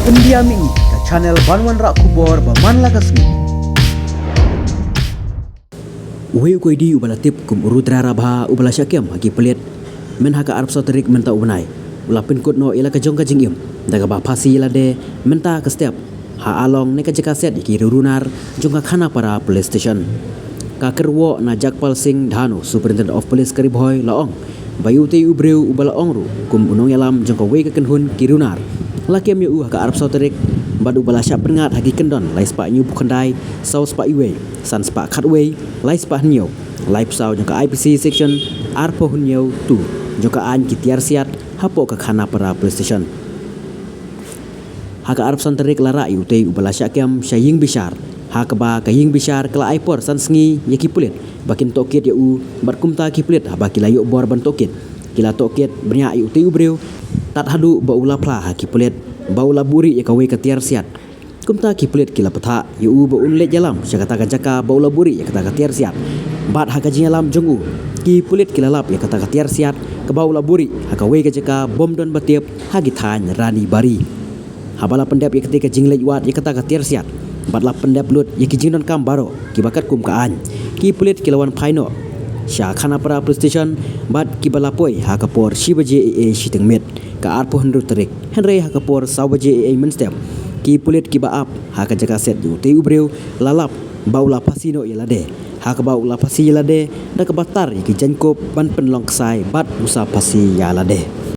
Pendiami ke channel Banwan Rak Kubor Baman Lagasmi. Uhui ukoi di ubala tip kum urudra rabha ubala syakem hagi pelit men haka Arab Saudi menta ubnai ula pinkut no ila ka jong ka jingim daga ba phasi ila de menta ka step ha along ne ka jeka set ki rurunar jong ka khana para police station ka kerwo na Jakpal Singh Dhanu Superintendent of Police Karibhoy laong bayu te ubreu ubala ongru kum unong yalam jong ka we ka kenhun ki runar lakem yu ka Arab Saudi badu bala syak pengat hagi kendon lai spa nyu bukandai sau spa iwe san spa khatway lai spa nyo lai psau jong ka IPC section arpo hunyo tu jong ka an ki tiar siat hapo ka khana para police station haka Arab Saudi lara yu te ubala syak kem syaying bishar haka ba ka ying bishar kala aipor san sngi yaki pulit bakin tokit yu bat kumta ki pulit ha baki layu bor ban tokit kila tokit bernya yu te ubreu tat hadu ba ula pla haki pulit baula buri ya kawe katiar siat kumta ki pulit kila patha yu ba unle jalam syakata jaka baula buri ya kata katiar siat bat haka jingalam jongu ki pulit kila lap ya kata katiar siat ke baula buri haka we jaka bom don batiep hagi than rani bari habala pendap ya ketika jingle wat ya kata katiar siat batla pendap lut ya ki jingdon kam baro ki bakat kum kaan ki pulit kilawan phaino sya khana para police station bat ki balapoi haka por shibaje e shiteng met ka arpo henru terik henry haka por sawaje e menstep ki pulit ki baap haka jaka set yu te ubreu lalap baula pasino yelade haka baula pasi yelade da ka batar ki jankop ban penlong sai bat musa pasi yalade